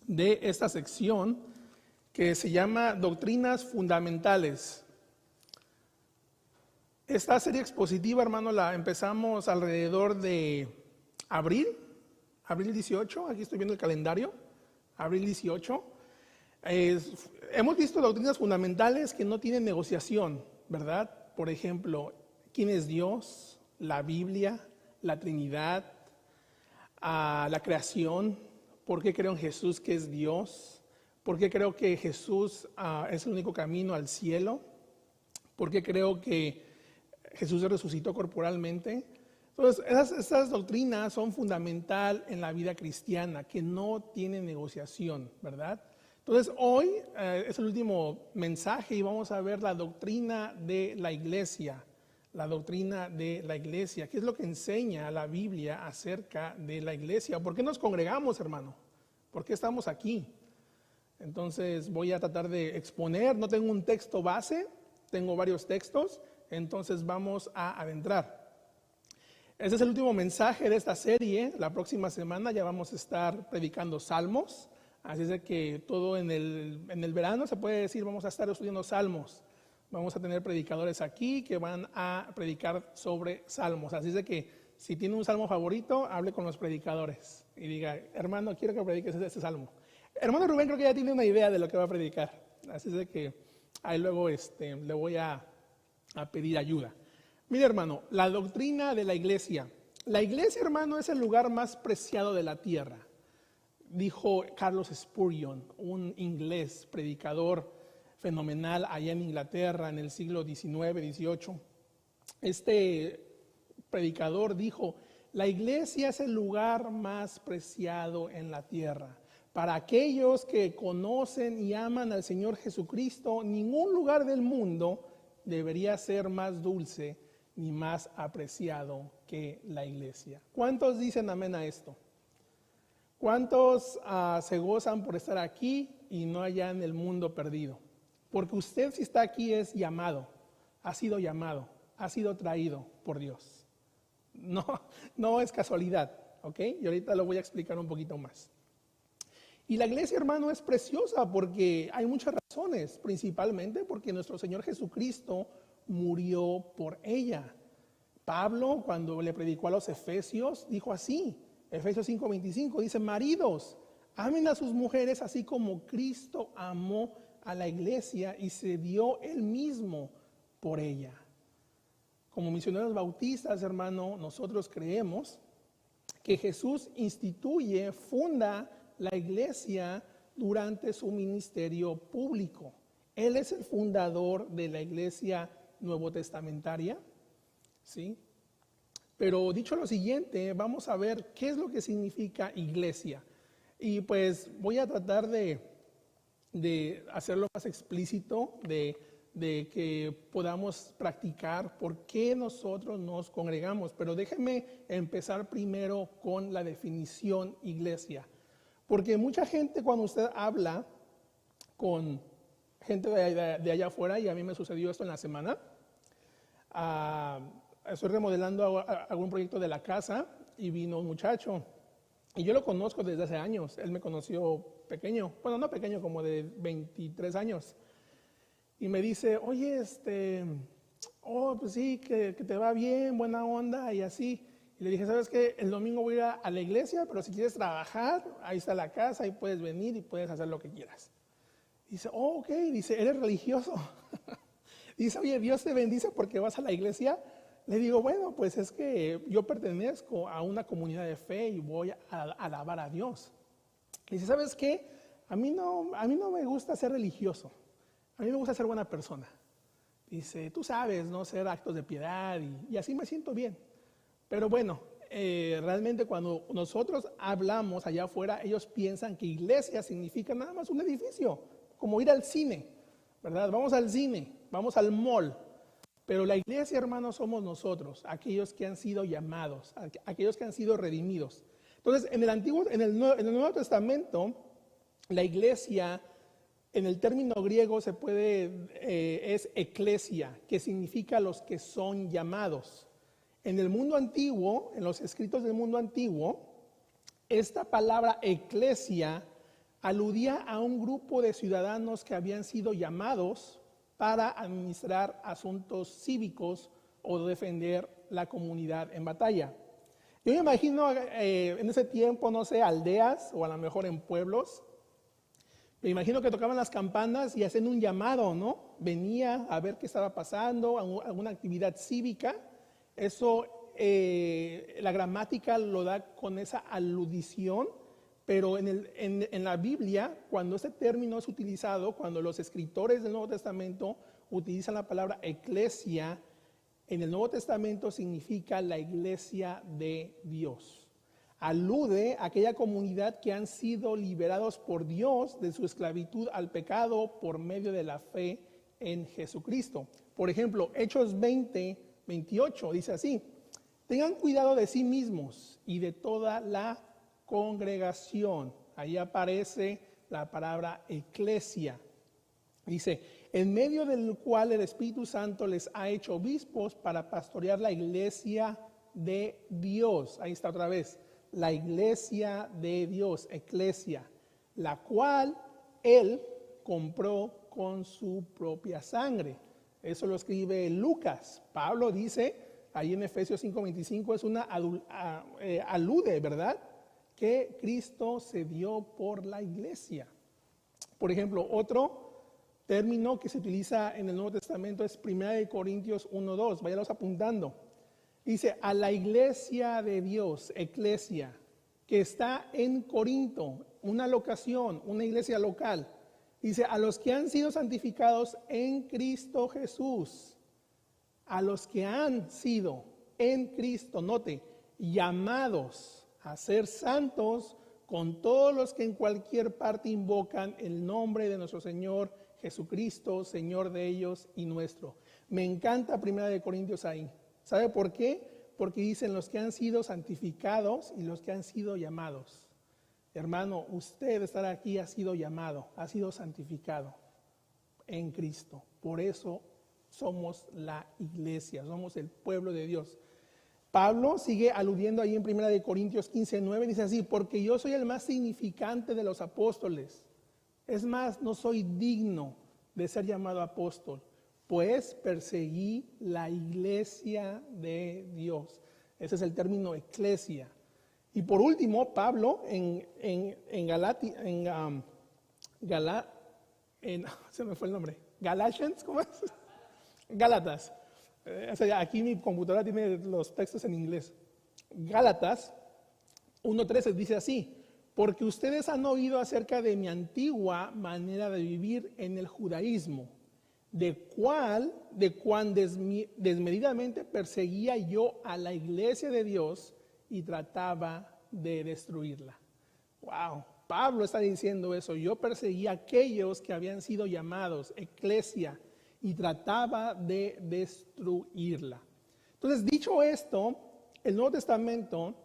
de esta sección que se llama Doctrinas Fundamentales. Esta serie expositiva, hermano, la empezamos alrededor de abril 18, aquí estoy viendo el calendario, abril 18. Hemos visto doctrinas fundamentales que no tienen negociación, ¿verdad? Por ejemplo, ¿quién es Dios? La Biblia, la Trinidad, la creación, ¿por qué creo en Jesús que es Dios? ¿Por qué creo que Jesús es el único camino al cielo? ¿Por qué creo que Jesús se resucitó corporalmente? Entonces, esas doctrinas son fundamental en la vida cristiana, que no tienen negociación, ¿verdad? Entonces, hoy es el último mensaje y vamos a ver la doctrina de la iglesia. La doctrina de la iglesia. ¿Qué es lo que enseña la Biblia acerca de la iglesia? ¿Por qué nos congregamos, hermano? ¿Por qué estamos aquí? Entonces voy a tratar de exponer. No tengo un texto base, tengo varios textos, entonces vamos a adentrar. Este es el último mensaje de esta serie. La próxima semana ya vamos a estar predicando salmos. Así es de que todo en el verano se puede decir, vamos a estar estudiando salmos. Vamos a tener predicadores aquí que van a predicar sobre salmos. Así es de que si tiene un salmo favorito, hable con los predicadores y diga, hermano, quiero que prediques este salmo. Hermano Rubén creo que ya tiene una idea de lo que va a predicar. Así es de que ahí luego le voy a pedir ayuda. Mire, hermano, la doctrina de la iglesia. La iglesia, hermano, es el lugar más preciado de la tierra. Dijo Carlos Spurgeon, un inglés predicador fenomenal allá en Inglaterra en el siglo XIX, XVIII. Este predicador dijo, la iglesia es el lugar más preciado en la tierra. Para aquellos que conocen y aman al Señor Jesucristo, ningún lugar del mundo debería ser más dulce ni más apreciado que la iglesia. ¿Cuántos dicen amén a esto? ¿Cuántos se gozan por estar aquí y no allá en el mundo perdido? Porque usted si está aquí es llamado, ha sido traído por Dios. No es casualidad, ¿ok? Y ahorita lo voy a explicar un poquito más. Y la iglesia, hermano, es preciosa porque hay muchas razones, principalmente porque nuestro Señor Jesucristo murió por ella. Pablo, cuando le predicó a los Efesios, dijo así, Efesios 5:25, dice, maridos, amen a sus mujeres así como Cristo amó a la iglesia y se dio él mismo por ella. Como misioneros bautistas, hermano, nosotros creemos que Jesús funda la iglesia durante su ministerio público. Él es el fundador de la iglesia nuevo testamentaria, ¿sí? Pero dicho lo siguiente, vamos a ver qué es lo que significa iglesia. Y pues voy a tratar de hacerlo más explícito, de que podamos practicar por qué nosotros nos congregamos. Pero déjenme empezar primero con la definición iglesia. Porque mucha gente cuando usted habla con gente de allá afuera, y a mí me sucedió esto en la semana, estoy remodelando algún proyecto de la casa y vino un muchacho. Y yo lo conozco desde hace años. Él me conoció pequeño, bueno, no pequeño, como de 23 años. Y me dice, oye, pues sí, que te va bien, buena onda y así. Y le dije, ¿sabes qué? El domingo voy a ir a la iglesia, pero si quieres trabajar, ahí está la casa, ahí puedes venir y puedes hacer lo que quieras. Dice, oh, ok, dice, ¿eres religioso? Dice, oye, Dios te bendice porque vas a la iglesia. Le digo, bueno, pues es que yo pertenezco a una comunidad de fe y voy a alabar a Dios. Dice, ¿sabes qué? A mí no me gusta ser religioso. A mí me gusta ser buena persona. Dice, tú sabes, ¿no? Hacer actos de piedad y así me siento bien. Pero bueno, realmente cuando nosotros hablamos allá afuera, ellos piensan que iglesia significa nada más un edificio, como ir al cine, ¿verdad? Vamos al cine, vamos al mall. Pero la iglesia, hermanos, somos nosotros, aquellos que han sido llamados, aquellos que han sido redimidos. Entonces, en el Nuevo Testamento, la iglesia, en el término griego es eclesia, que significa los que son llamados. En el mundo antiguo, en los escritos del mundo antiguo, esta palabra eclesia aludía a un grupo de ciudadanos que habían sido llamados para administrar asuntos cívicos o defender la comunidad en batalla. Yo me imagino en ese tiempo, no sé, aldeas o a lo mejor en pueblos. Me imagino que tocaban las campanas y hacían un llamado, ¿no? Venía a ver qué estaba pasando, alguna actividad cívica. Eso, la gramática lo da con esa aludición, pero en la Biblia, cuando este término es utilizado, cuando los escritores del Nuevo Testamento utilizan la palabra eclesia, en el Nuevo Testamento significa la iglesia de Dios. Alude a aquella comunidad que han sido liberados por Dios de su esclavitud al pecado por medio de la fe en Jesucristo. Por ejemplo, Hechos 20:28 dice así: tengan cuidado de sí mismos y de toda la congregación. Ahí aparece la palabra eclesia. Dice, en medio del cual el Espíritu Santo les ha hecho obispos para pastorear la iglesia de Dios. Ahí está otra vez, la iglesia de Dios, eclesia, la cual Él compró con su propia sangre. Eso lo escribe Lucas. Pablo dice, ahí en Efesios 5:25, es una alude, ¿verdad?, que Cristo se dio por la iglesia. Por ejemplo, otro término que se utiliza en el Nuevo Testamento es 1 Corintios 1:2. Váyalos apuntando. Dice, a la iglesia de Dios, eclesia, que está en Corinto, una locación, una iglesia local. Dice, a los que han sido santificados en Cristo Jesús, a los que han sido en Cristo, note, llamados a ser santos con todos los que en cualquier parte invocan el nombre de nuestro Señor Jesucristo, Señor de ellos y nuestro. Me encanta 1 Corintios ahí. ¿Sabe por qué? Porque dicen los que han sido santificados y los que han sido llamados. Hermano, usted estar aquí ha sido llamado, ha sido santificado en Cristo. Por eso somos la iglesia, somos el pueblo de Dios. Pablo sigue aludiendo ahí en 1 Corintios 15:9, dice así, porque yo soy el más significante de los apóstoles. Es más, no soy digno de ser llamado apóstol, pues perseguí la iglesia de Dios. Ese es el término eclesia. Y por último, Pablo se me fue el nombre, Galatians, ¿cómo es? Gálatas. Aquí mi computadora tiene los textos en inglés. Gálatas 1:13 dice así, porque ustedes han oído acerca de mi antigua manera de vivir en el judaísmo, de cuán desmedidamente perseguía yo a la iglesia de Dios y trataba de destruirla. Wow, Pablo está diciendo eso, yo perseguía a aquellos que habían sido llamados eclesia y trataba de destruirla. Entonces, dicho esto, el Nuevo Testamento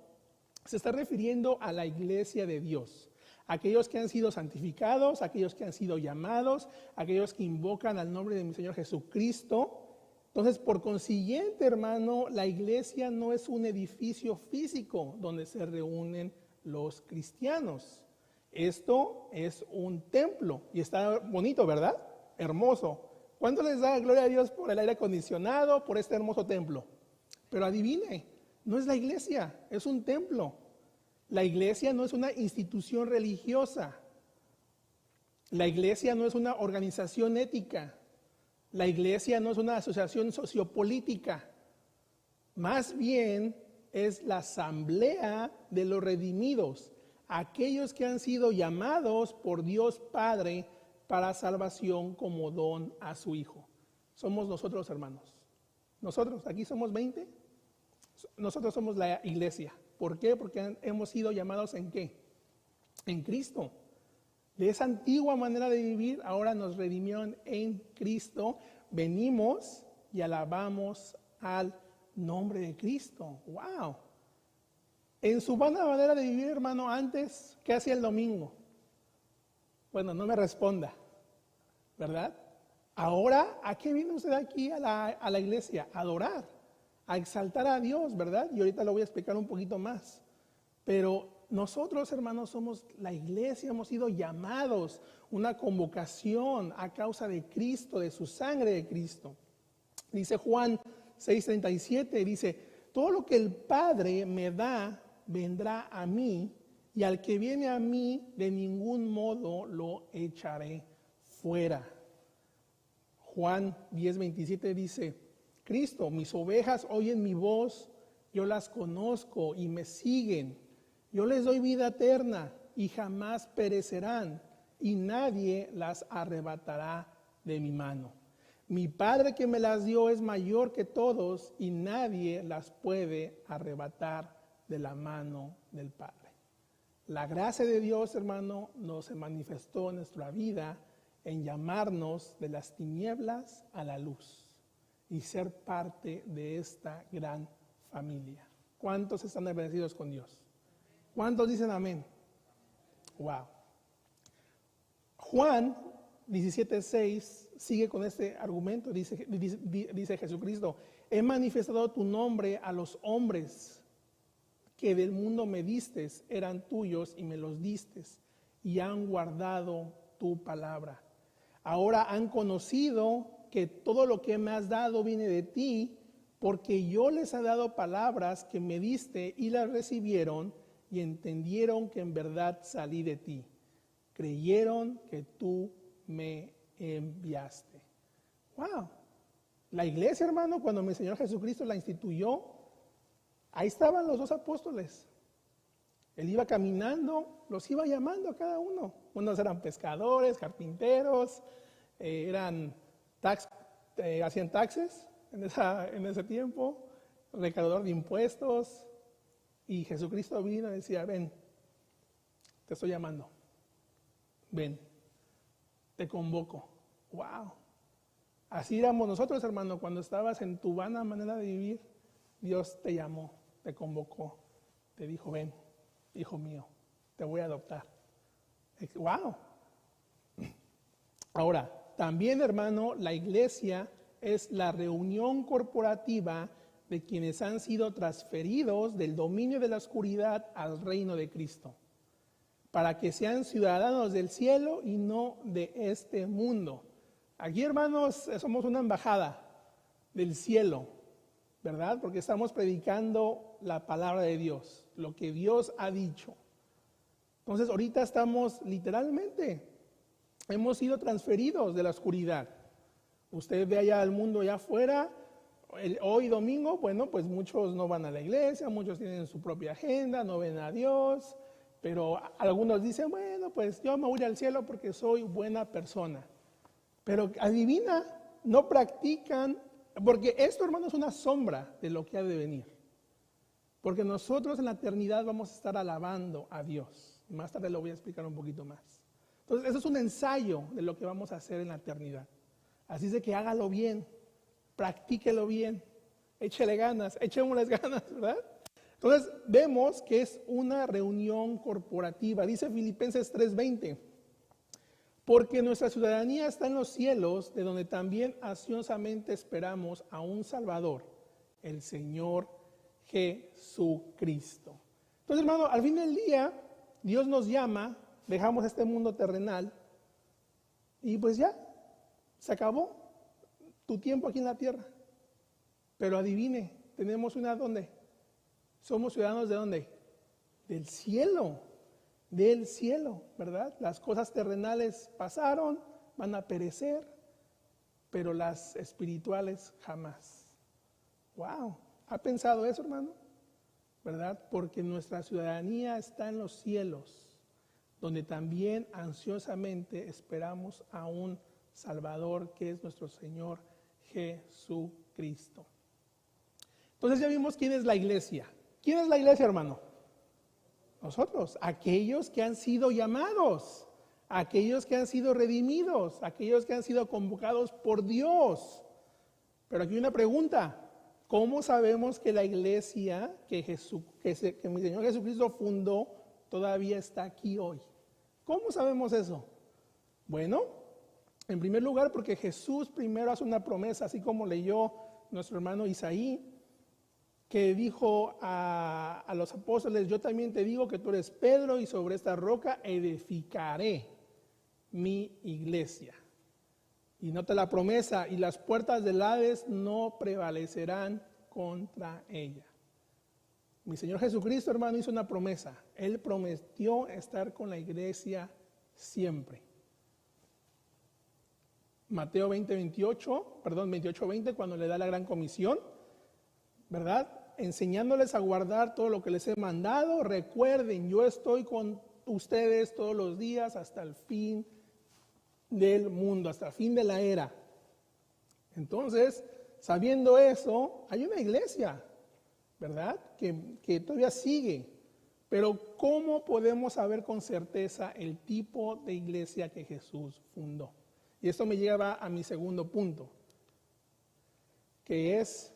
se está refiriendo a la iglesia de Dios, aquellos que han sido santificados, aquellos que han sido llamados, aquellos que invocan al nombre de mi Señor Jesucristo. Entonces, por consiguiente, hermano, la iglesia no es un edificio físico donde se reúnen los cristianos. Esto es un templo y está bonito, ¿verdad? Hermoso. ¿Cuánto les da gloria a Dios por el aire acondicionado, por este hermoso templo? Pero adivine, no es la iglesia, es un templo. La iglesia no es una institución religiosa. La iglesia no es una organización ética. La iglesia no es una asociación sociopolítica. Más bien es la asamblea de los redimidos, aquellos que han sido llamados por Dios Padre para salvación como don a su Hijo. Somos nosotros, hermanos. Nosotros, aquí somos 20. Nosotros somos la iglesia. ¿Por qué? Porque hemos sido llamados ¿en qué? En Cristo. De esa antigua manera de vivir, ahora nos redimieron en Cristo. Venimos y alabamos al nombre de Cristo. ¡Wow! En su buena manera de vivir, hermano, antes, ¿qué hacía el domingo? Bueno, no me responda, ¿verdad? Ahora, ¿a qué viene usted aquí a la iglesia? A adorar, a exaltar a Dios, ¿verdad? Y ahorita lo voy a explicar un poquito más. Pero nosotros, hermanos, somos la iglesia, hemos sido llamados, una convocación a causa de Cristo, de su sangre de Cristo. Dice Juan 6:37, dice, todo lo que el Padre me da vendrá a mí, y al que viene a mí de ningún modo lo echaré fuera. Juan 10:27 dice, Cristo, mis ovejas oyen mi voz, yo las conozco y me siguen. Yo les doy vida eterna y jamás perecerán, y nadie las arrebatará de mi mano. Mi Padre que me las dio es mayor que todos, y nadie las puede arrebatar de la mano del Padre. La gracia de Dios, hermano, nos se manifestó en nuestra vida en llamarnos de las tinieblas a la luz y ser parte de esta gran familia. ¿Cuántos están agradecidos con Dios? ¿Cuántos dicen amén? Wow. Juan 17:6 sigue con este argumento. Dice Jesucristo, he manifestado tu nombre a los hombres que del mundo me distes, eran tuyos y me los distes, y han guardado tu palabra. Ahora han conocido que todo lo que me has dado viene de ti, porque yo les he dado palabras que me diste y las recibieron y entendieron que en verdad salí de ti. Creyeron que tú me enviaste. Wow. La iglesia, hermano, cuando mi Señor Jesucristo la instituyó, ahí estaban los 2 apóstoles. Él iba caminando, los iba llamando a cada uno. Unos eran pescadores, carpinteros, hacían taxes en ese tiempo, recaudador de impuestos. Y Jesucristo vino y decía, ven, te estoy llamando. Ven, te convoco. Wow. Así éramos nosotros, hermano, cuando estabas en tu vana manera de vivir, Dios te llamó, te convocó, te dijo, ven, hijo mío, te voy a adoptar. Wow. Ahora, también, hermano, la iglesia es la reunión corporativa de quienes han sido transferidos del dominio de la oscuridad al reino de Cristo, para que sean ciudadanos del cielo y no de este mundo. Aquí, hermanos, somos una embajada del cielo, ¿verdad? Porque estamos predicando la palabra de Dios, lo que Dios ha dicho. Entonces, ahorita estamos literalmente, hemos sido transferidos de la oscuridad. Usted ve allá al mundo allá afuera. Hoy domingo, bueno, pues muchos no van a la iglesia, muchos tienen su propia agenda, no ven a Dios, pero algunos dicen, bueno, pues yo me voy al cielo porque soy buena persona. Pero adivina, no practican, porque esto, hermano, es una sombra de lo que ha de venir. Porque nosotros en la eternidad vamos a estar alabando a Dios. Más tarde lo voy a explicar un poquito más. Entonces, eso es un ensayo de lo que vamos a hacer en la eternidad. Así es de que hágalo bien. Practíquelo bien, échele ganas, echémosles ganas, ¿verdad? Entonces vemos que es una reunión corporativa. Dice Filipenses 3:20, porque nuestra ciudadanía está en los cielos, de donde también ansiosamente esperamos a un Salvador, el Señor Jesucristo. Entonces, hermano, al fin del día, Dios nos llama, dejamos este mundo terrenal y pues ya, se acabó tu tiempo aquí en la tierra. Pero adivine, tenemos una ¿dónde? Somos ciudadanos ¿de dónde? Del cielo, ¿verdad? Las cosas terrenales pasaron, van a perecer, pero las espirituales jamás. Wow, ¿ha pensado eso, hermano? ¿Verdad? Porque nuestra ciudadanía está en los cielos, donde también ansiosamente esperamos a un Salvador que es nuestro Señor Jesucristo. Entonces ya vimos quién es la iglesia. ¿Quién es la iglesia, hermano? Nosotros, aquellos que han sido llamados, aquellos que han sido redimidos, aquellos que han sido convocados por Dios. Pero aquí hay una pregunta. ¿Cómo sabemos que la iglesia que mi Señor Jesucristo fundó todavía está aquí hoy? ¿Cómo sabemos eso? Bueno, en primer lugar, porque Jesús primero hace una promesa, así como leyó nuestro hermano Isaí. que dijo a los apóstoles: yo también te digo que tú eres Pedro, y sobre esta roca edificaré mi iglesia. Y nota la promesa: y las puertas del Hades no prevalecerán contra ella. Mi Señor Jesucristo, hermano, hizo una promesa. Él prometió estar con la iglesia siempre. Mateo 28:20, cuando le da la gran comisión, ¿verdad? Enseñándoles a guardar todo lo que les he mandado. Recuerden, yo estoy con ustedes todos los días hasta el fin del mundo, hasta el fin de la era. Entonces, sabiendo eso, hay una iglesia, ¿verdad? Que todavía sigue. Pero ¿cómo podemos saber con certeza el tipo de iglesia que Jesús fundó? Y esto me lleva a mi segundo punto, que es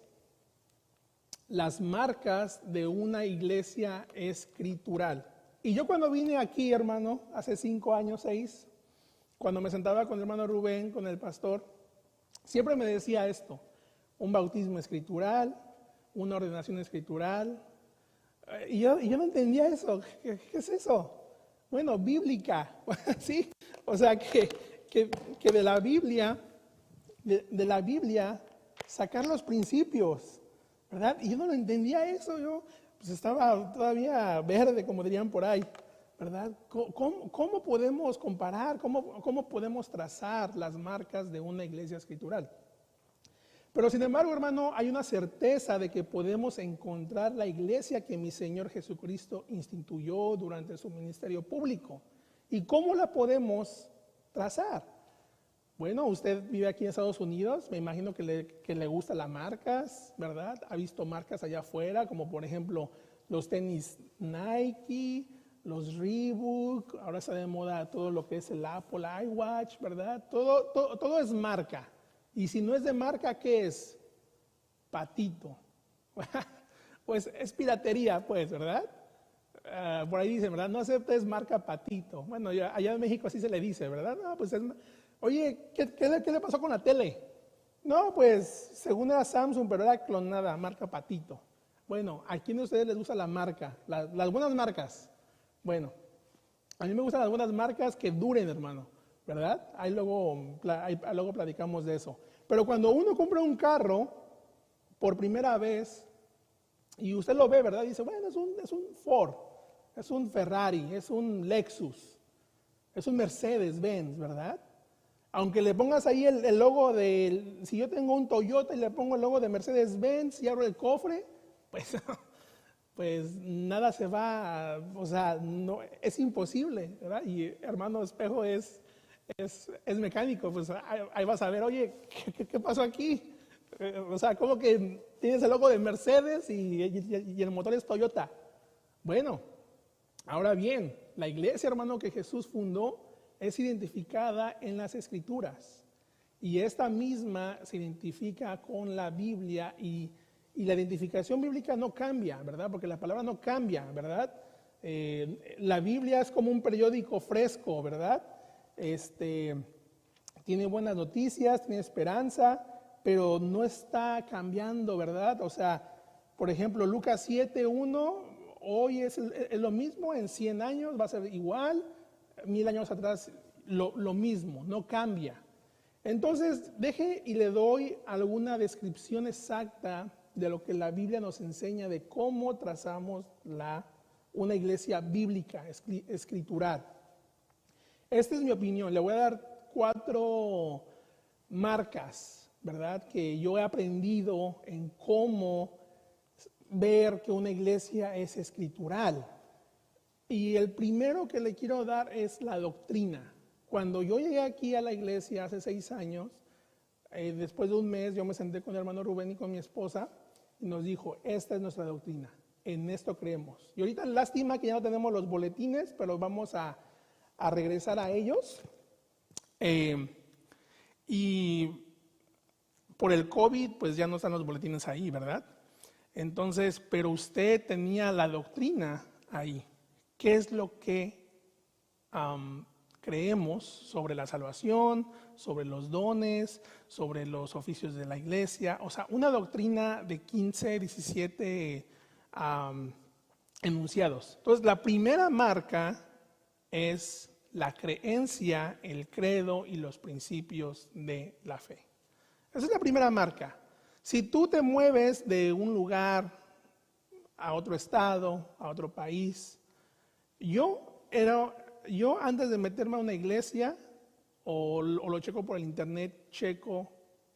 las marcas de una iglesia escritural. Y yo cuando vine aquí, hermano, hace 5 años, 6, cuando me sentaba con el hermano Rubén, con el pastor, siempre me decía esto: un bautismo escritural, una ordenación escritural. Y yo no entendía eso. ¿Qué es eso? Bueno, bíblica, ¿sí? O sea, que de la Biblia, de la Biblia, sacar los principios, ¿verdad? Y yo no lo entendía eso. Yo pues estaba todavía verde, como dirían por ahí, ¿verdad? ¿Cómo podemos comparar? ¿Cómo podemos trazar las marcas de una iglesia escritural? Pero sin embargo, hermano, hay una certeza de que podemos encontrar la iglesia que mi Señor Jesucristo instituyó durante su ministerio público. ¿Y cómo la podemos trazar? Bueno, usted vive aquí en Estados Unidos, me imagino que le gustan las marcas, ¿verdad? Ha visto marcas allá afuera, como por ejemplo los tenis Nike, los Reebok, ahora está de moda todo lo que es el Apple iWatch, ¿verdad? Todo es marca. Y si no es de marca, ¿qué es? Patito. Pues es piratería, pues, ¿verdad? Por ahí dicen, ¿verdad? No aceptes marca Patito. Bueno, allá en México así se le dice, ¿verdad? No, pues oye, ¿qué le pasó con la tele? No, pues según era Samsung, pero era clonada, marca Patito. Bueno, ¿a quién de ustedes les gusta la marca? Las buenas marcas. Bueno, a mí me gustan las buenas marcas que duren, hermano, ¿verdad? Ahí luego platicamos de eso. Pero cuando uno compra un carro por primera vez y usted lo ve, ¿verdad? Dice, bueno, es un Ford, es un Ferrari, es un Lexus, es un Mercedes-Benz, ¿verdad? Aunque le pongas ahí el logo si yo tengo un Toyota y le pongo el logo de Mercedes-Benz y abro el cofre, pues nada se va, o sea, no, es imposible, ¿verdad? Y hermano Espejo es mecánico, pues ahí vas a ver, oye, ¿qué pasó aquí? O sea, ¿cómo que tienes el logo de Mercedes y el motor es Toyota? Bueno, ahora bien, la iglesia, hermano, que Jesús fundó es identificada en las Escrituras. Y esta misma se identifica con la Biblia y la identificación bíblica no cambia, ¿verdad? Porque la palabra no cambia, ¿verdad? La Biblia es como un periódico fresco, ¿verdad? Tiene buenas noticias, tiene esperanza, pero no está cambiando, ¿verdad? O sea, por ejemplo, Lucas 7:1, hoy es lo mismo, en 100 años va a ser igual, 1000 años atrás lo mismo, no cambia. Entonces, deje y le doy alguna descripción exacta de lo que la Biblia nos enseña de cómo trazamos una iglesia bíblica, escritural. Esta es mi opinión. Le voy a dar 4 marcas, ¿verdad? Que yo he aprendido en cómo ver que una iglesia es escritural. Y el primero que le quiero dar es la doctrina. Cuando yo llegué aquí a la iglesia hace 6 años, después de un mes yo me senté con el hermano Rubén y con mi esposa y nos dijo, esta es nuestra doctrina, en esto creemos. Y ahorita lástima que ya no tenemos los boletines, pero vamos a regresar a ellos. Y por el COVID, pues ya no están los boletines ahí, ¿verdad? Entonces, pero usted tenía la doctrina ahí. ¿Qué es lo que creemos sobre la salvación, sobre los dones, sobre los oficios de la iglesia. O sea, una doctrina de 15, 17 enunciados. Entonces, la primera marca es la creencia, el credo y los principios de la fe. Esa es la primera marca. Si tú te mueves de un lugar a otro estado, a otro país, yo antes de meterme a una iglesia o lo checo por el internet, checo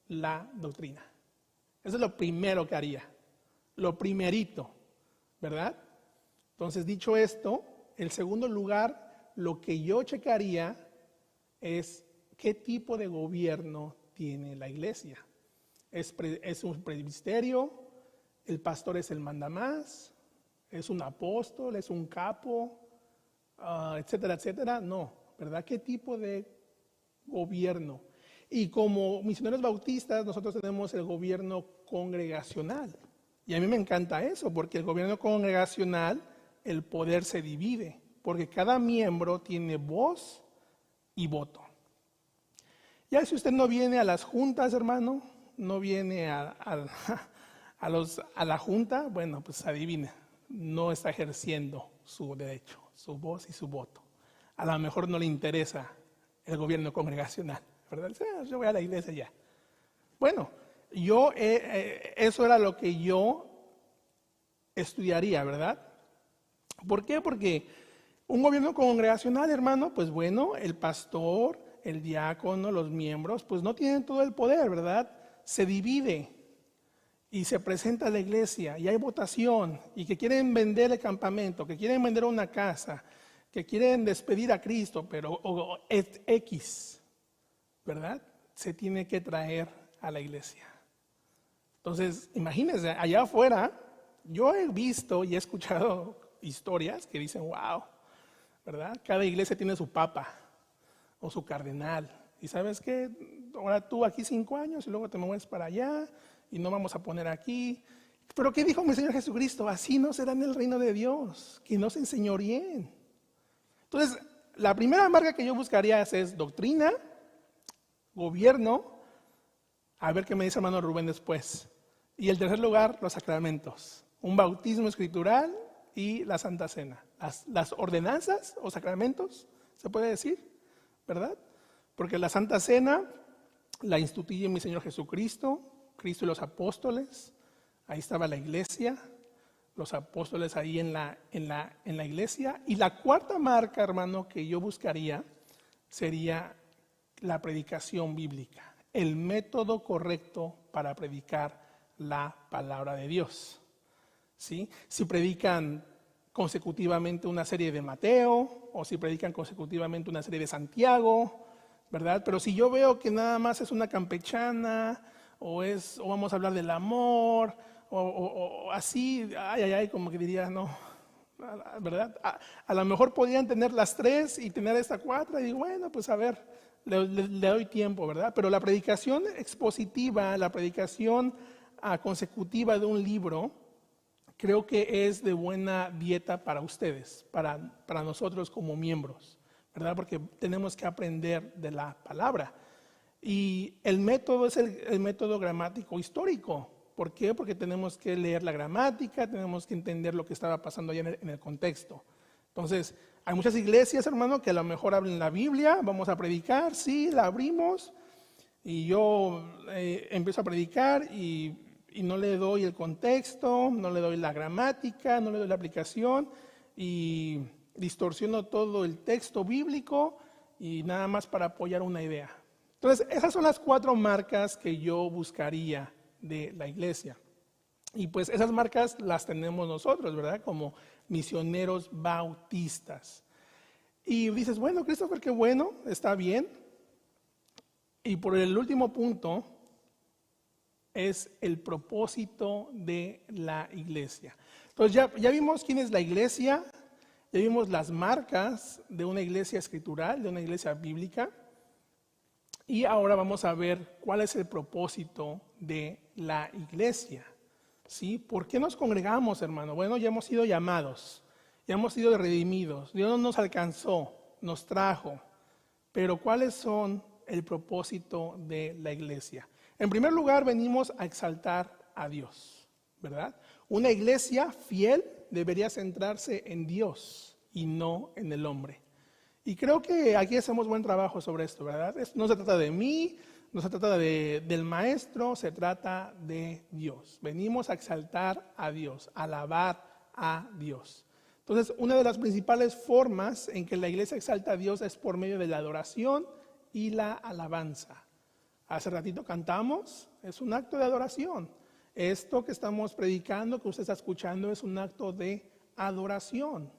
la doctrina. Eso es lo primero que haría, lo primerito, ¿verdad? Entonces, dicho esto, el segundo lugar, lo que yo checaría es qué tipo de gobierno tiene la iglesia. ¿Es un presbiterio? ¿El pastor es el mandamás? ¿Es un apóstol? ¿Es un capo? Etcétera, etcétera. No, ¿verdad? ¿Qué tipo de gobierno? Y como misioneros bautistas, nosotros tenemos el gobierno congregacional. Y a mí me encanta eso, porque el gobierno congregacional, el poder se divide, porque cada miembro tiene voz y voto. Ya si usted no viene a las juntas, hermano, no viene a la junta, bueno, pues adivina, no está ejerciendo su derecho, su voz y su voto. A lo mejor no le interesa el gobierno congregacional, ¿verdad? Yo voy a la iglesia ya. Bueno, eso era lo que yo estudiaría, ¿verdad? ¿Por qué? Porque un gobierno congregacional, hermano, pues bueno, el pastor, el diácono, los miembros, pues no tienen todo el poder, ¿verdad? Se divide y se presenta a la iglesia y hay votación y que quieren vender el campamento, que quieren vender una casa, que quieren despedir a Cristo, pero X, ¿verdad? Se tiene que traer a la iglesia. Entonces, imagínense, allá afuera, yo he visto y he escuchado historias que dicen, wow, ¿verdad? Cada iglesia tiene su papa o su cardenal. Y ¿sabes qué? Ahora tú aquí 5 años y luego te mueves para allá y no vamos a poner aquí. Pero ¿qué dijo mi Señor Jesucristo? Así no será en el reino de Dios, que no se enseñoreen. Entonces, la primera marca que yo buscaría es doctrina, gobierno, a ver qué me dice hermano Rubén después. Y el tercer lugar, los sacramentos. Un bautismo escritural y la Santa Cena. Las ordenanzas o sacramentos, se puede decir, ¿verdad? Porque la Santa Cena la instituye mi Señor Jesucristo, Cristo y los apóstoles. Ahí estaba la iglesia, los apóstoles ahí en la iglesia. Y la cuarta marca, hermano, que yo buscaría sería la predicación bíblica, el método correcto para predicar la palabra de Dios. ¿Sí? Si predican consecutivamente una serie de Mateo o si predican consecutivamente una serie de Santiago, ¿verdad? Pero si yo veo que nada más es una campechana o vamos a hablar del amor o así, ay, como que diría, no, ¿verdad? A lo mejor podrían tener las 3 y tener esta 4 y digo, bueno, pues a ver, le doy tiempo, ¿verdad? Pero la predicación expositiva, la predicación consecutiva de un libro, creo que es de buena dieta para ustedes, para nosotros como miembros, ¿verdad? Porque tenemos que aprender de la palabra. Y el método es el método gramático histórico. ¿Por qué? Porque tenemos que leer la gramática, tenemos que entender lo que estaba pasando allá en el contexto. Entonces, hay muchas iglesias, hermano, que a lo mejor hablan la Biblia, vamos a predicar, sí, la abrimos, y yo empiezo a predicar y no le doy el contexto, no le doy la gramática, no le doy la aplicación y distorsiono todo el texto bíblico y nada más para apoyar una idea. Entonces, esas son las 4 marcas que yo buscaría de la iglesia. Y pues esas marcas las tenemos nosotros, ¿verdad? Como misioneros bautistas. Y dices, bueno, Christopher, qué bueno, está bien. Y por el último punto es el propósito de la iglesia. Entonces ya vimos quién es la iglesia, ya vimos las marcas de una iglesia escritural, de una iglesia bíblica. Y ahora vamos a ver cuál es el propósito de la iglesia. ¿Sí? ¿Por qué nos congregamos, hermano? Bueno, ya hemos sido llamados, ya hemos sido redimidos. Dios nos alcanzó, nos trajo, Pero ¿cuáles son el propósito de la iglesia? En primer lugar, venimos a exaltar a Dios, ¿verdad? Una iglesia fiel debería centrarse en Dios y no en el hombre. Y creo que aquí hacemos buen trabajo sobre esto, ¿verdad? No se trata de mí, no se trata del maestro, se trata de Dios. Venimos a exaltar a Dios, a alabar a Dios. Entonces, una de las principales formas en que la iglesia exalta a Dios es por medio de la adoración y la alabanza. Hace ratito cantamos, es un acto de adoración. Esto que estamos predicando, que usted está escuchando, es un acto de adoración.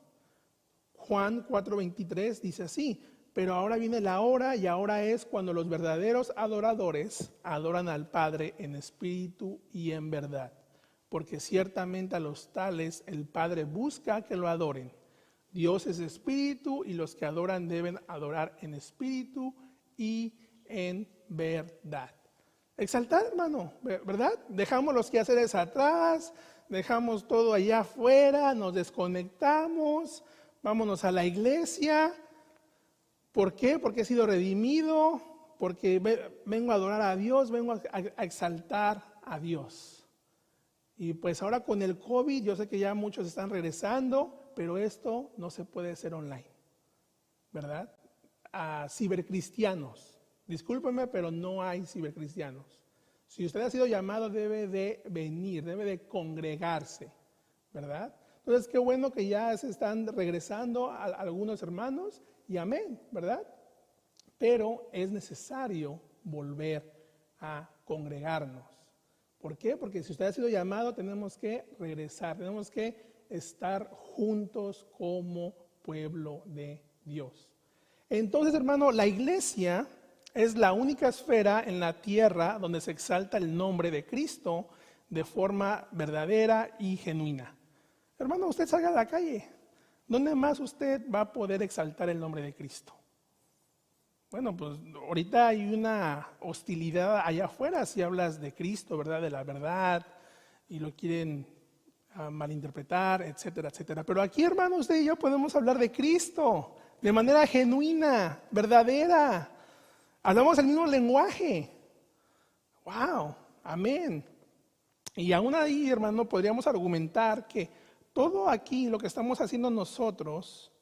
Juan 4:23 dice así: pero ahora viene la hora y ahora es cuando los verdaderos adoradores adoran al Padre en espíritu y en verdad. Porque ciertamente a los tales el Padre busca que lo adoren. Dios es espíritu y los que adoran deben adorar en espíritu y en verdad. Exaltar, hermano, ¿verdad? Dejamos los quehaceres atrás, dejamos todo allá afuera, nos desconectamos, vámonos a la iglesia. ¿Por qué? Porque he sido redimido, porque vengo a adorar a Dios, vengo a exaltar a Dios. Y pues ahora con el COVID, yo sé que ya muchos están regresando, pero esto no se puede hacer online, ¿verdad? A cibercristianos, discúlpenme, pero no hay cibercristianos. Si usted ha sido llamado, debe de venir, debe de congregarse, ¿verdad? Entonces, qué bueno que ya se están regresando algunos hermanos, y amén, ¿verdad? Pero es necesario volver a congregarnos. ¿Por qué? Porque si usted ha sido llamado, tenemos que regresar, tenemos que estar juntos como pueblo de Dios. Entonces, hermano, la iglesia es la única esfera en la tierra donde se exalta el nombre de Cristo de forma verdadera y genuina. Hermano, usted salga a la calle, ¿dónde más usted va a poder exaltar el nombre de Cristo? Bueno, pues ahorita hay una hostilidad allá afuera si hablas de Cristo, ¿verdad? De la verdad, y lo quieren malinterpretar, etcétera, etcétera. Pero aquí, hermano, usted y yo podemos hablar de Cristo de manera genuina, verdadera. Hablamos el mismo lenguaje. ¡Wow! Amén. Y aún ahí, hermano, podríamos argumentar que todo aquí, lo que estamos haciendo nosotros,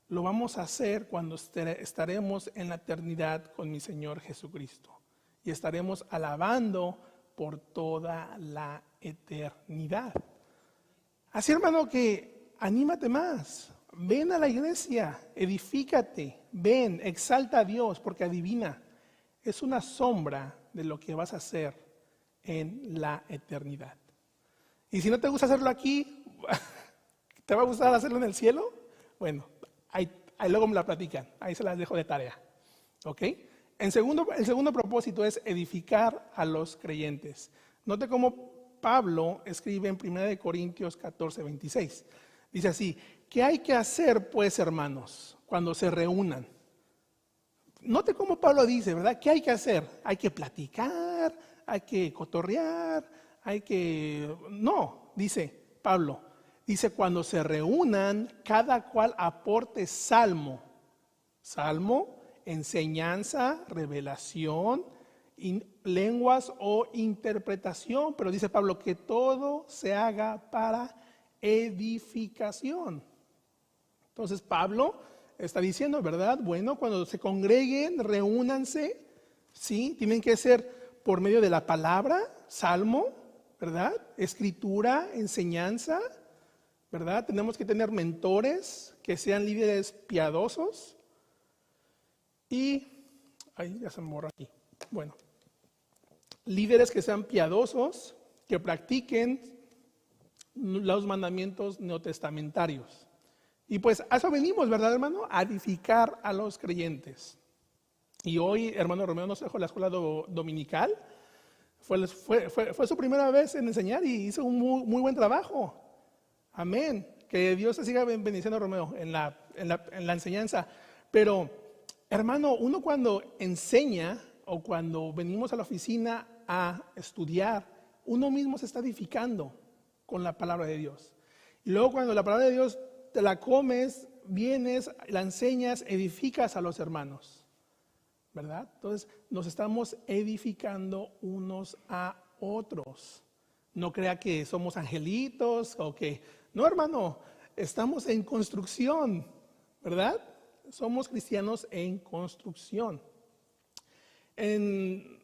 lo vamos a hacer cuando estaremos en la eternidad con mi Señor Jesucristo. Y estaremos alabando por toda la eternidad. Así, hermano, que anímate más. Ven a la iglesia, edifícate, ven, exalta a Dios, porque adivina, es una sombra de lo que vas a hacer en la eternidad. Y si no te gusta hacerlo aquí, ¿te va a gustar hacerlo en el cielo? Bueno, ahí luego me la platican, ahí se las dejo de tarea. ¿Ok? El segundo propósito es edificar a los creyentes. Note cómo Pablo escribe en 1 Corintios 14:26. Dice así: ¿qué hay que hacer, pues, hermanos, cuando se reúnan? Note cómo Pablo dice, ¿verdad? ¿Qué hay que hacer? Hay que platicar, hay que cotorrear, No, dice Pablo, dice cuando se reúnan, cada cual aporte salmo, enseñanza, revelación, lenguas o interpretación. Pero dice Pablo que todo se haga para edificación. Entonces Pablo está diciendo, ¿verdad? Bueno, cuando se congreguen, reúnanse, ¿sí? Tienen que ser por medio de la palabra, salmo, ¿verdad? Escritura, enseñanza, ¿verdad? Tenemos que tener mentores que sean líderes piadosos y, ya se me borra aquí. Bueno, líderes que sean piadosos, que practiquen los mandamientos neotestamentarios. Y pues a eso venimos, ¿verdad, hermano? A edificar a los creyentes. Y hoy, hermano Romeo nos dejó la escuela dominical. Fue su primera vez en enseñar y hizo un muy buen trabajo. Amén. Que Dios te siga bendiciendo, Romeo, en la enseñanza. Pero, hermano, uno cuando enseña o cuando venimos a la oficina a estudiar, uno mismo se está edificando con la palabra de Dios. Y luego cuando la palabra de Dios te la comes, vienes, la enseñas, edificas a los hermanos. ¿verdad? Entonces nos estamos edificando unos a otros. No crea que somos angelitos o que... No, hermano, estamos en construcción, ¿verdad? Somos cristianos en construcción. En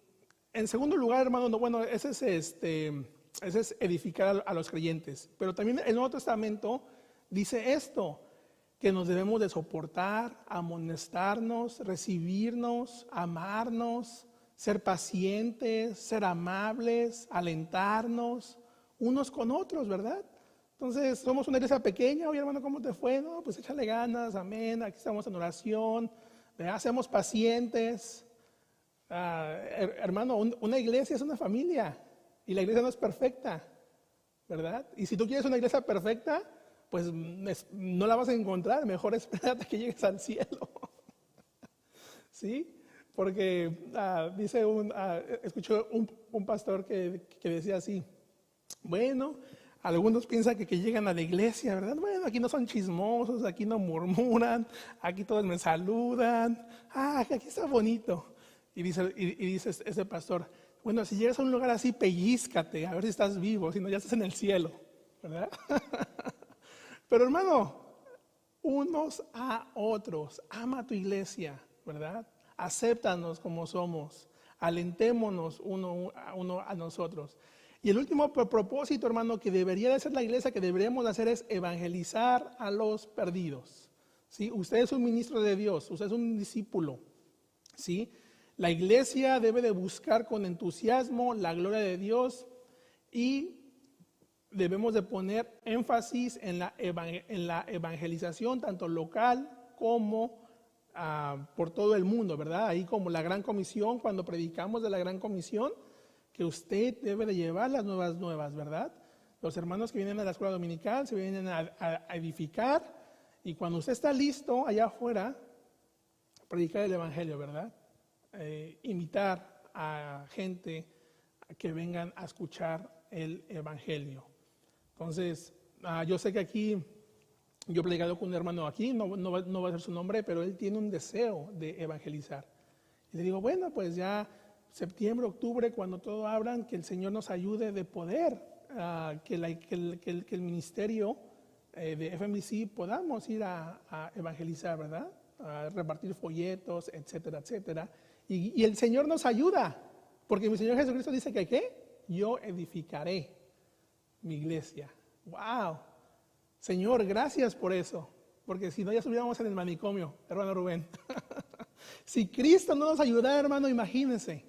segundo lugar, hermano, no, bueno, ese es edificar a los creyentes. Pero también el Nuevo Testamento dice esto, que nos debemos de soportar, amonestarnos, recibirnos, amarnos, ser pacientes, ser amables, alentarnos unos con otros, ¿verdad? Entonces, somos una iglesia pequeña. Oye, hermano, ¿cómo te fue? No, pues échale ganas, amén, aquí estamos en oración, ¿verdad? Seamos pacientes. Hermano, una iglesia es una familia y la iglesia no es perfecta, ¿verdad? Y si tú quieres una iglesia perfecta, pues no la vas a encontrar, mejor espérate que llegues al cielo. ¿Sí? Porque escuché un pastor que decía así, bueno, algunos piensan que llegan a la iglesia, ¿verdad? Bueno, aquí no son chismosos, aquí no murmuran, aquí todos me saludan, aquí está bonito. Y dice ese pastor, bueno, si llegas a un lugar así, pellízcate, a ver si estás vivo, si no ya estás en el cielo, ¿verdad? Pero hermano, unos a otros, ama a tu iglesia, ¿verdad? Acéptanos como somos, alentémonos uno a nosotros. Y el último propósito, hermano, que debería de ser la iglesia, que deberíamos hacer es evangelizar a los perdidos. ¿Sí? Usted es un ministro de Dios, usted es un discípulo, ¿sí? La iglesia debe de buscar con entusiasmo la gloria de Dios y debemos de poner énfasis en la evangelización, tanto local como por todo el mundo, ¿verdad? Ahí como la Gran Comisión, cuando predicamos de la Gran Comisión, que usted debe de llevar las nuevas, ¿verdad? Los hermanos que vienen a la escuela dominical se vienen a edificar y cuando usted está listo allá afuera, predicar el evangelio, ¿verdad? Invitar a gente a que vengan a escuchar el evangelio. Entonces, yo sé que aquí, yo he predicado con un hermano aquí, no va a ser su nombre, pero él tiene un deseo de evangelizar. Y le digo, bueno, pues ya septiembre, octubre, cuando todo abran, que el Señor nos ayude de poder, que el ministerio de FMBC podamos ir a evangelizar, ¿verdad? A repartir folletos, etcétera, etcétera. Y el Señor nos ayuda, porque mi Señor Jesucristo dice que ¿qué? Yo edificaré mi iglesia. ¡Wow! Señor, gracias por eso, porque si no ya estuviéramos en el manicomio, hermano Rubén. Si Cristo no nos ayudara, hermano, imagínense,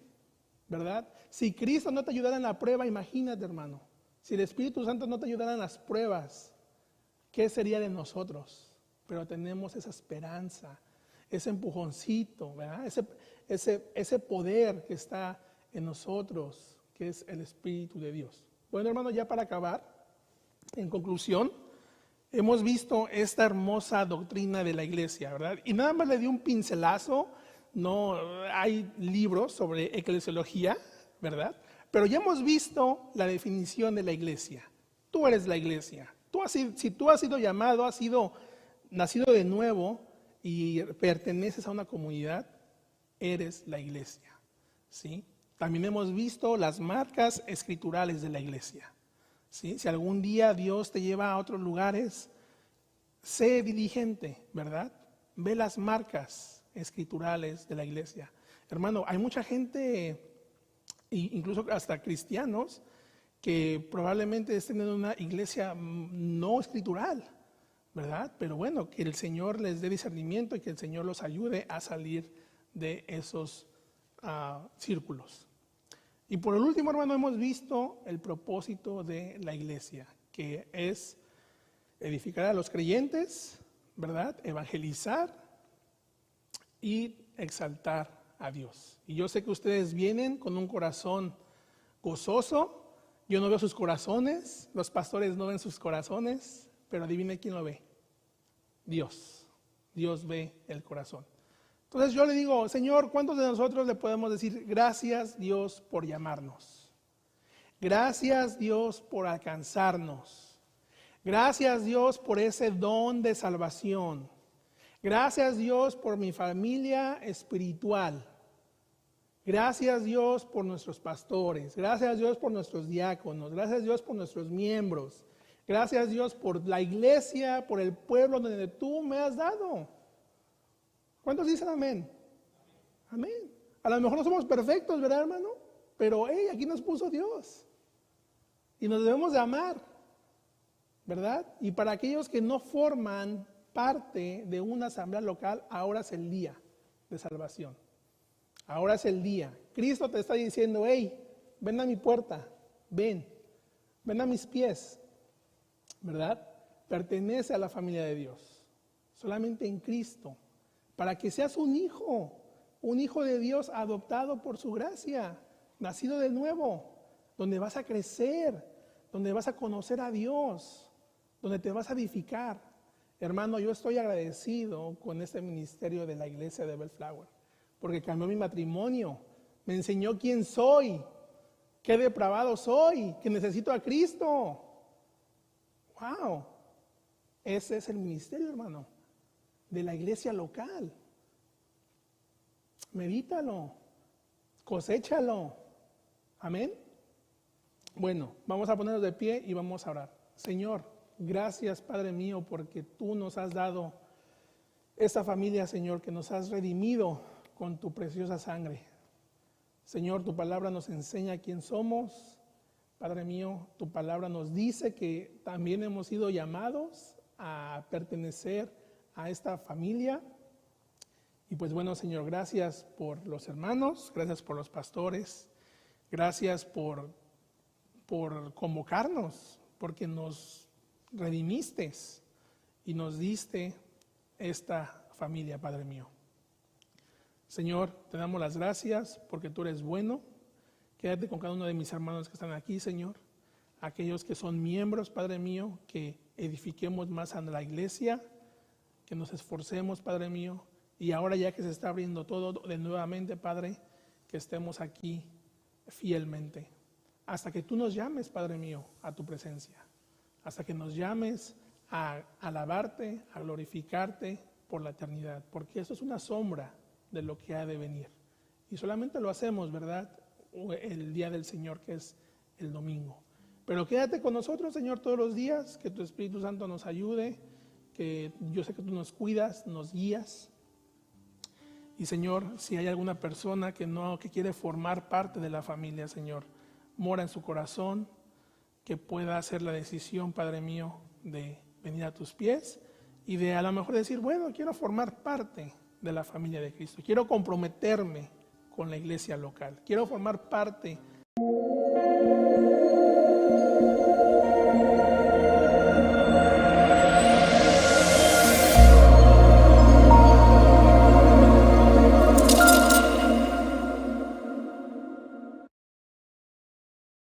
¿verdad? Si Cristo no te ayudara en la prueba, imagínate, hermano. Si el Espíritu Santo no te ayudara en las pruebas, ¿qué sería de nosotros? Pero tenemos esa esperanza, ese empujoncito, ¿verdad? Ese poder que está en nosotros, que es el Espíritu de Dios. Bueno, hermano, ya para acabar, en conclusión, hemos visto esta hermosa doctrina de la iglesia, ¿verdad? Y nada más le di un pincelazo, no hay libros sobre eclesiología, ¿verdad? Pero ya hemos visto la definición de la iglesia. Tú eres la iglesia. Si tú has sido llamado, has sido nacido de nuevo y perteneces a una comunidad, eres la iglesia, ¿sí? También hemos visto las marcas escriturales de la iglesia, ¿sí? Si algún día Dios te lleva a otros lugares, sé diligente, ¿verdad? Ve las marcas escriturales de la iglesia. Hermano, hay mucha gente, incluso hasta cristianos, que probablemente estén en una iglesia no escritural, ¿verdad? Pero bueno, que el Señor les dé discernimiento y que el Señor los ayude a salir de esos círculos. Y por el último, hermano, hemos visto el propósito de la iglesia, que es edificar a los creyentes, ¿verdad? Evangelizar y exaltar a Dios. Y yo sé que ustedes vienen con un corazón gozoso. Yo no veo sus corazones, los pastores no ven sus corazones, pero adivine quién lo ve. Dios. Dios ve el corazón. Entonces yo le digo, Señor, ¿cuántos de nosotros le podemos decir gracias Dios por llamarnos? Gracias Dios por alcanzarnos. Gracias Dios por ese don de salvación. Gracias Dios por mi familia espiritual. Gracias Dios por nuestros pastores, gracias Dios por nuestros diáconos, gracias Dios por nuestros miembros, gracias Dios por la iglesia, por el pueblo donde tú me has dado. ¿Cuántos dicen amén? Amén. A lo mejor no somos perfectos, ¿verdad, hermano? Pero hey, aquí nos puso Dios y nos debemos de amar, ¿verdad? Y para aquellos que no forman parte de una asamblea local, ahora es el día de salvación. Ahora es el día. Cristo te está diciendo, hey, ven a mi puerta, ven a mis pies, ¿verdad? Pertenece a la familia de Dios. Solamente en Cristo. Para que seas un hijo de Dios adoptado por su gracia, nacido de nuevo, donde vas a crecer, donde vas a conocer a Dios, donde te vas a edificar. Hermano, yo estoy agradecido con este ministerio de la iglesia de Bellflower, porque cambió mi matrimonio, me enseñó quién soy, qué depravado soy, que necesito a Cristo. ¡Wow! Ese es el ministerio, hermano, de la iglesia local. Medítalo, coséchalo. Amén. Bueno, vamos a ponernos de pie y vamos a orar. Señor, gracias, Padre mío, porque tú nos has dado esta familia, Señor, que nos has redimido con tu preciosa sangre. Señor, tu palabra nos enseña quién somos. Padre mío, tu palabra nos dice que también hemos sido llamados a pertenecer a esta familia. Y pues bueno, Señor, gracias por los hermanos, gracias por los pastores, gracias por convocarnos, porque nos redimiste y nos diste esta familia, Padre mío. Señor, te damos las gracias porque tú eres bueno. Quédate con cada uno de mis hermanos que están aquí, Señor. Aquellos que son miembros, Padre mío, que edifiquemos más a la iglesia, que nos esforcemos, Padre mío. Y ahora ya que se está abriendo todo de nuevamente, Padre, que estemos aquí fielmente. Hasta que tú nos llames, Padre mío, a tu presencia. Hasta que nos llames a alabarte, a glorificarte por la eternidad. Porque eso es una sombra de lo que ha de venir. Y solamente lo hacemos, ¿verdad? El día del Señor, que es el domingo. Pero quédate con nosotros, Señor, todos los días. Que tu Espíritu Santo nos ayude. Que yo sé que tú nos cuidas, nos guías. Y Señor, si hay alguna persona que quiere formar parte de la familia, Señor, mora en su corazón, que pueda hacer la decisión, Padre mío, de venir a tus pies y de a lo mejor decir, bueno, quiero formar parte de la familia de Cristo, quiero comprometerme con la iglesia local, quiero formar parte